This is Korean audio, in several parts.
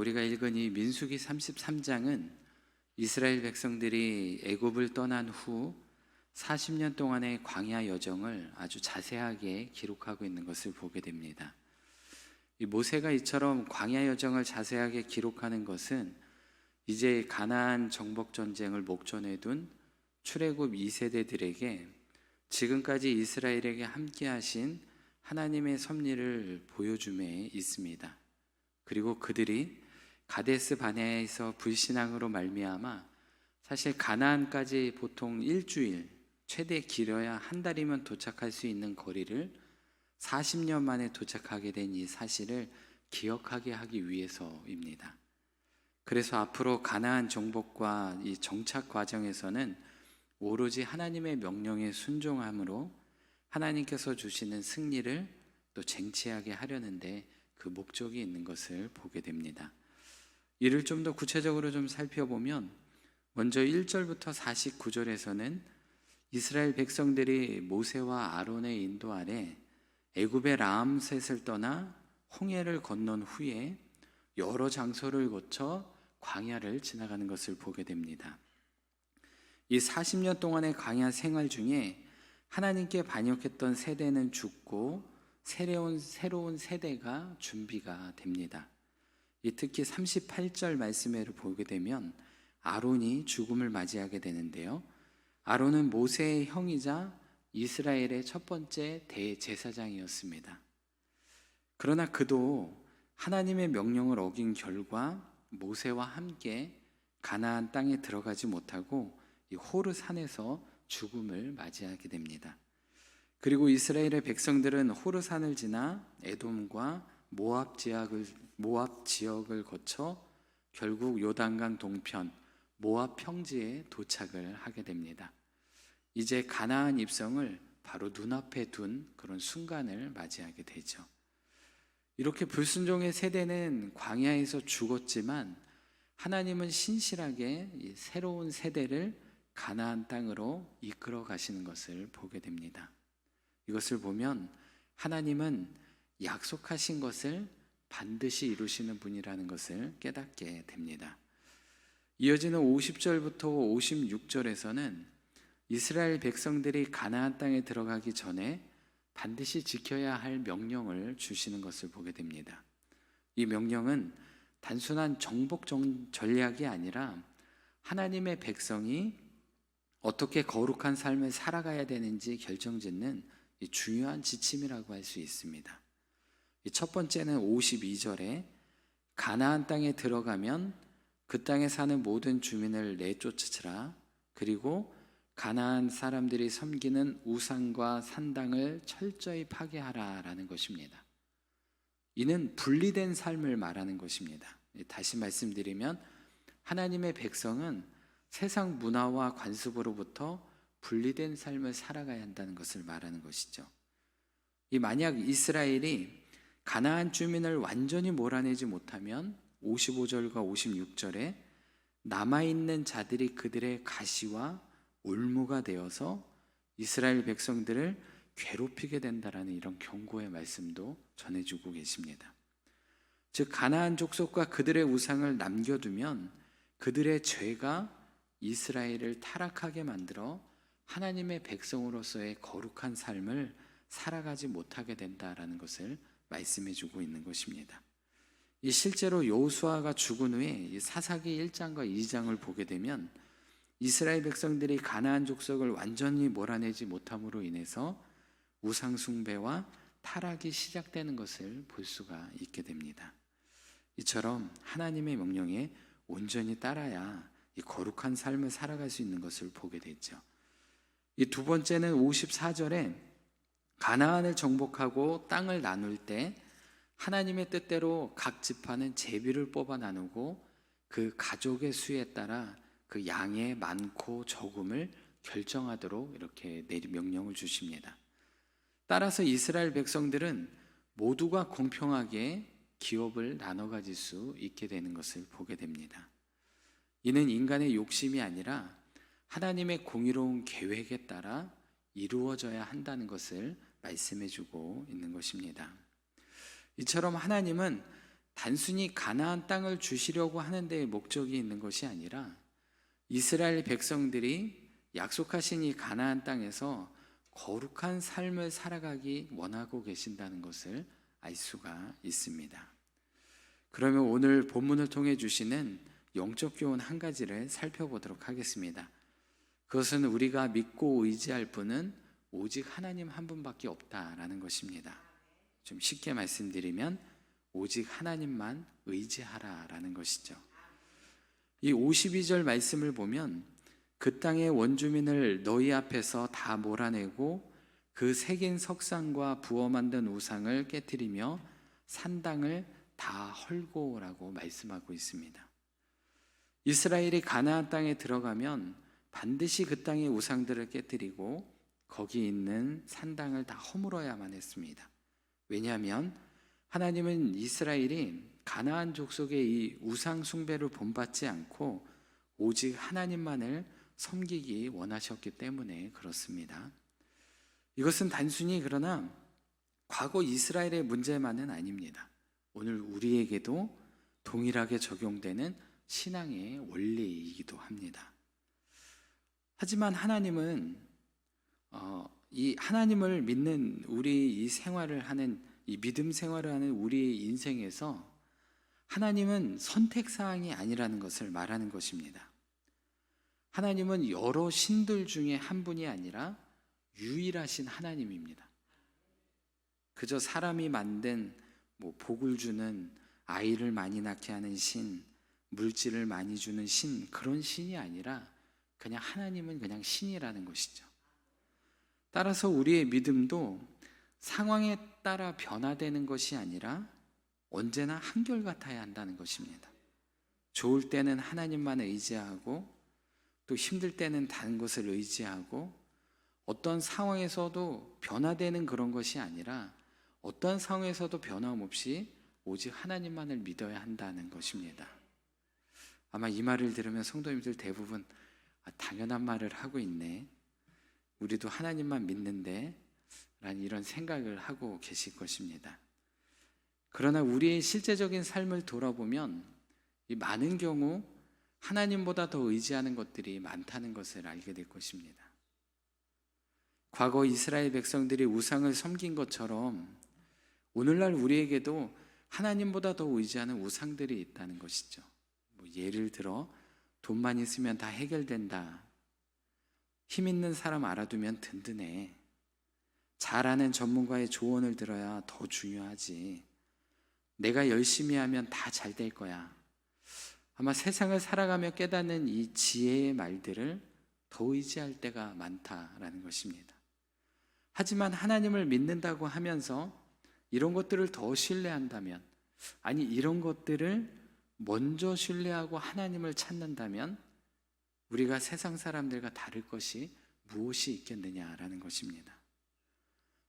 우리가 읽은 이 민수기 33장은 이스라엘 백성들이 애굽을 떠난 후 40년 동안의 광야 여정을 아주 자세하게 기록하고 있는 것을 보게 됩니다. 이 모세가 이처럼 광야 여정을 자세하게 기록하는 것은 이제 가나안 정복 전쟁을 목전에 둔 출애굽 2세대들에게 지금까지 이스라엘에게 함께 하신 하나님의 섭리를 보여줌에 있습니다. 그리고 그들이 가데스 바네아에서 불신앙으로 말미암아 사실 가나안까지 보통 일주일, 최대 길어야 한 달이면 도착할 수 있는 거리를 40년 만에 도착하게 된 이 사실을 기억하게 하기 위해서입니다. 그래서 앞으로 가나안 정복과 이 정착 과정에서는 오로지 하나님의 명령에 순종함으로 하나님께서 주시는 승리를 또 쟁취하게 하려는데 그 목적이 있는 것을 보게 됩니다. 이를 좀 더 구체적으로 좀 살펴보면 먼저 1절부터 49절에서는 이스라엘 백성들이 모세와 아론의 인도 아래 애굽의 라암셋을 떠나 홍해를 건넌 후에 여러 장소를 거쳐 광야를 지나가는 것을 보게 됩니다. 이 40년 동안의 광야 생활 중에 하나님께 반역했던 세대는 죽고 새로운 세대가 준비가 됩니다. 특히 38절 말씀을 보게 되면 아론이 죽음을 맞이하게 되는데요. 아론은 모세의 형이자 이스라엘의 첫 번째 대제사장이었습니다. 그러나 그도 하나님의 명령을 어긴 결과 모세와 함께 가나안 땅에 들어가지 못하고 이 호르 산에서 죽음을 맞이하게 됩니다. 그리고 이스라엘의 백성들은 호르 산을 지나 에돔과 모압 지역을 거쳐 결국 요단강 동편 모압 평지에 도착을 하게 됩니다. 이제 가나안 입성을 바로 눈앞에 둔 그런 순간을 맞이하게 되죠. 이렇게 불순종의 세대는 광야에서 죽었지만 하나님은 신실하게 이 새로운 세대를 가나안 땅으로 이끌어 가시는 것을 보게 됩니다. 이것을 보면 하나님은 약속하신 것을 반드시 이루시는 분이라는 것을 깨닫게 됩니다. 이어지는 50절부터 56절에서는 이스라엘 백성들이 가나안 땅에 들어가기 전에 반드시 지켜야 할 명령을 주시는 것을 보게 됩니다. 이 명령은 단순한 정복 전략이 아니라 하나님의 백성이 어떻게 거룩한 삶을 살아가야 되는지 결정짓는 중요한 지침이라고 할 수 있습니다. 첫 번째는 52절에 가나안 땅에 들어가면 그 땅에 사는 모든 주민을 내쫓으라. 그리고 가나안 사람들이 섬기는 우상과 산당을 철저히 파괴하라 라는 것입니다. 이는 분리된 삶을 말하는 것입니다. 다시 말씀드리면 하나님의 백성은 세상 문화와 관습으로부터 분리된 삶을 살아가야 한다는 것을 말하는 것이죠. 만약 이스라엘이 가나안 주민을 완전히 몰아내지 못하면 55절과 56절에 남아있는 자들이 그들의 가시와 올무가 되어서 이스라엘 백성들을 괴롭히게 된다라는 이런 경고의 말씀도 전해주고 계십니다. 즉 가나안 족속과 그들의 우상을 남겨두면 그들의 죄가 이스라엘을 타락하게 만들어 하나님의 백성으로서의 거룩한 삶을 살아가지 못하게 된다라는 것을 말씀해주고 있는 것입니다. 실제로 여호수아가 죽은 후에 사사기 1장과 2장을 보게 되면 이스라엘 백성들이 가나안 족속을 완전히 몰아내지 못함으로 인해서 우상 숭배와 타락이 시작되는 것을 볼 수가 있게 됩니다. 이처럼 하나님의 명령에 온전히 따라야 이 거룩한 삶을 살아갈 수 있는 것을 보게 되죠. 이 두 번째는 54절에 가나안을 정복하고 땅을 나눌 때 하나님의 뜻대로 각 지파는 제비를 뽑아 나누고 그 가족의 수에 따라 그 양의 많고 적음을 결정하도록 이렇게 명령을 주십니다. 따라서 이스라엘 백성들은 모두가 공평하게 기업을 나눠 가질 수 있게 되는 것을 보게 됩니다. 이는 인간의 욕심이 아니라 하나님의 공의로운 계획에 따라 이루어져야 한다는 것을 말씀해 주고 있는 것입니다. 이처럼 하나님은 단순히 가나안 땅을 주시려고 하는 데 목적이 있는 것이 아니라 이스라엘 백성들이 약속하신 이 가나안 땅에서 거룩한 삶을 살아가기 원하고 계신다는 것을 알 수가 있습니다. 그러면 오늘 본문을 통해 주시는 영적 교훈 한 가지를 살펴보도록 하겠습니다. 그것은 우리가 믿고 의지할 분은 오직 하나님 한 분밖에 없다라는 것입니다. 좀 쉽게 말씀드리면 오직 하나님만 의지하라라는 것이죠. 이 52절 말씀을 보면 그 땅의 원주민을 너희 앞에서 다 몰아내고 그 새긴 석상과 부어 만든 우상을 깨뜨리며 산당을 다 헐고라고 말씀하고 있습니다. 이스라엘이 가나안 땅에 들어가면 반드시 그 땅의 우상들을 깨뜨리고 거기 있는 산당을 다 허물어야만 했습니다. 왜냐하면 하나님은 이스라엘이 가나안 족속의 이 우상 숭배를 본받지 않고 오직 하나님만을 섬기기 원하셨기 때문에 그렇습니다. 이것은 단순히 그러나 과거 이스라엘의 문제만은 아닙니다. 오늘 우리에게도 동일하게 적용되는 신앙의 원리이기도 합니다. 하지만 하나님은 이 하나님을 믿는 우리 이 생활을 하는 이 믿음 생활을 하는 우리의 인생에서 하나님은 선택사항이 아니라는 것을 말하는 것입니다. 하나님은 여러 신들 중에 한 분이 아니라 유일하신 하나님입니다. 그저 사람이 만든 복을 주는 아이를 많이 낳게 하는 신, 물질을 많이 주는 신, 그런 신이 아니라 그냥 하나님은 그냥 신이라는 것이죠. 따라서 우리의 믿음도 상황에 따라 변화되는 것이 아니라 언제나 한결같아야 한다는 것입니다. 좋을 때는 하나님만 의지하고 또 힘들 때는 다른 것을 의지하고 어떤 상황에서도 변화되는 그런 것이 아니라 어떤 상황에서도 변함없이 오직 하나님만을 믿어야 한다는 것입니다. 아마 이 말을 들으면 성도님들 대부분 당연한 말을 하고 있네, 우리도 하나님만 믿는데 라는 이런 생각을 하고 계실 것입니다. 그러나 우리의 실제적인 삶을 돌아보면 이 많은 경우 하나님보다 더 의지하는 것들이 많다는 것을 알게 될 것입니다. 과거 이스라엘 백성들이 우상을 섬긴 것처럼 오늘날 우리에게도 하나님보다 더 의지하는 우상들이 있다는 것이죠. 예를 들어 돈만 있으면 다 해결된다, 힘 있는 사람 알아두면 든든해, 잘 아는 전문가의 조언을 들어야 더 중요하지, 내가 열심히 하면 다 잘 될 거야. 아마 세상을 살아가며 깨닫는 이 지혜의 말들을 더 의지할 때가 많다라는 것입니다. 하지만 하나님을 믿는다고 하면서 이런 것들을 더 신뢰한다면, 아니 이런 것들을 먼저 신뢰하고 하나님을 찾는다면 우리가 세상 사람들과 다를 것이 무엇이 있겠느냐라는 것입니다.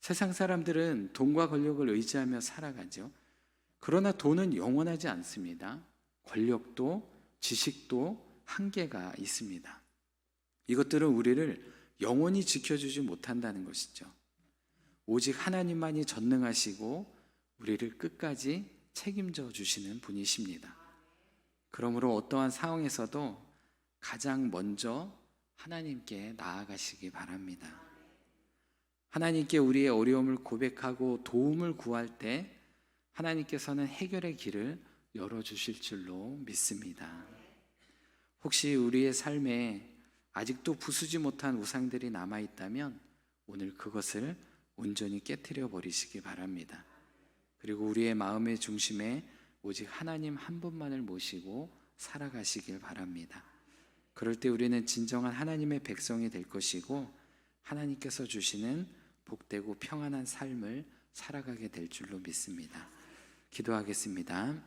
세상 사람들은 돈과 권력을 의지하며 살아가죠. 그러나 돈은 영원하지 않습니다. 권력도 지식도 한계가 있습니다. 이것들은 우리를 영원히 지켜주지 못한다는 것이죠. 오직 하나님만이 전능하시고 우리를 끝까지 책임져 주시는 분이십니다. 그러므로 어떠한 상황에서도 가장 먼저 하나님께 나아가시기 바랍니다. 하나님께 우리의 어려움을 고백하고 도움을 구할 때 하나님께서는 해결의 길을 열어주실 줄로 믿습니다. 혹시 우리의 삶에 아직도 부수지 못한 우상들이 남아있다면 오늘 그것을 온전히 깨트려 버리시기 바랍니다. 그리고 우리의 마음의 중심에 오직 하나님 한 분만을 모시고 살아가시길 바랍니다. 그럴 때 우리는 진정한 하나님의 백성이 될 것이고 하나님께서 주시는 복되고 평안한 삶을 살아가게 될 줄로 믿습니다. 기도하겠습니다.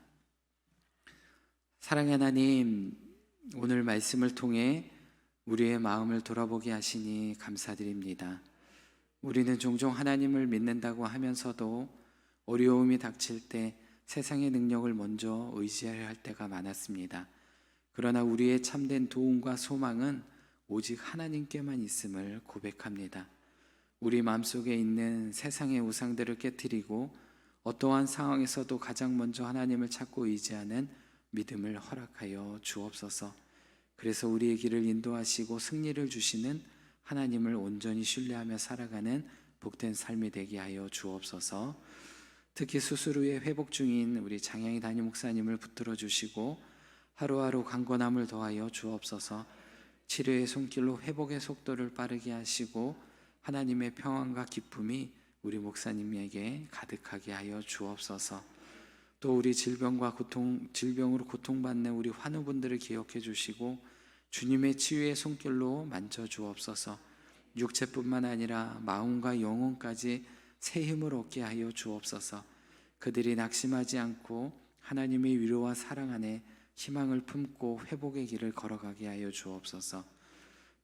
사랑의 하나님, 오늘 말씀을 통해 우리의 마음을 돌아보게 하시니 감사드립니다. 우리는 종종 하나님을 믿는다고 하면서도 어려움이 닥칠 때 세상의 능력을 먼저 의지해야 할 때가 많았습니다. 그러나 우리의 참된 도움과 소망은 오직 하나님께만 있음을 고백합니다. 우리 마음속에 있는 세상의 우상들을 깨뜨리고 어떠한 상황에서도 가장 먼저 하나님을 찾고 의지하는 믿음을 허락하여 주옵소서. 그래서 우리의 길을 인도하시고 승리를 주시는 하나님을 온전히 신뢰하며 살아가는 복된 삶이 되게 하여 주옵소서. 특히 수술 후에 회복 중인 우리 장양희 담임 목사님을 붙들어 주시고 하루하루 강건함을 더하여 주옵소서. 치료의 손길로 회복의 속도를 빠르게 하시고 하나님의 평안과 기쁨이 우리 목사님에게 가득하게 하여 주옵소서. 또 우리 질병으로 고통받는 우리 환우분들을 기억해 주시고 주님의 치유의 손길로 만져 주옵소서. 육체뿐만 아니라 마음과 영혼까지 새 힘을 얻게 하여 주옵소서. 그들이 낙심하지 않고 하나님의 위로와 사랑 안에 희망을 품고 회복의 길을 걸어가게 하여 주옵소서.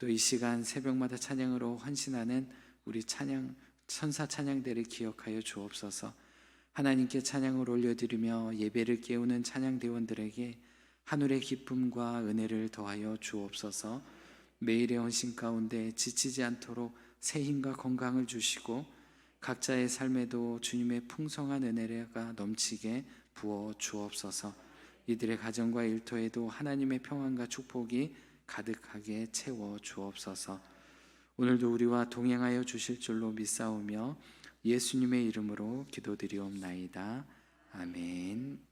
또 이 시간 새벽마다 찬양으로 헌신하는 우리 천사 찬양대를 기억하여 주옵소서. 하나님께 찬양을 올려드리며 예배를 깨우는 찬양대원들에게 하늘의 기쁨과 은혜를 더하여 주옵소서. 매일의 헌신 가운데 지치지 않도록 새 힘과 건강을 주시고 각자의 삶에도 주님의 풍성한 은혜가 넘치게 부어 주옵소서. 이들의 가정과 일터에도 하나님의 평안과 축복이 가득하게 채워 주옵소서. 오늘도 우리와 동행하여 주실 줄로 믿사오며 예수님의 이름으로 기도드리옵나이다. 아멘.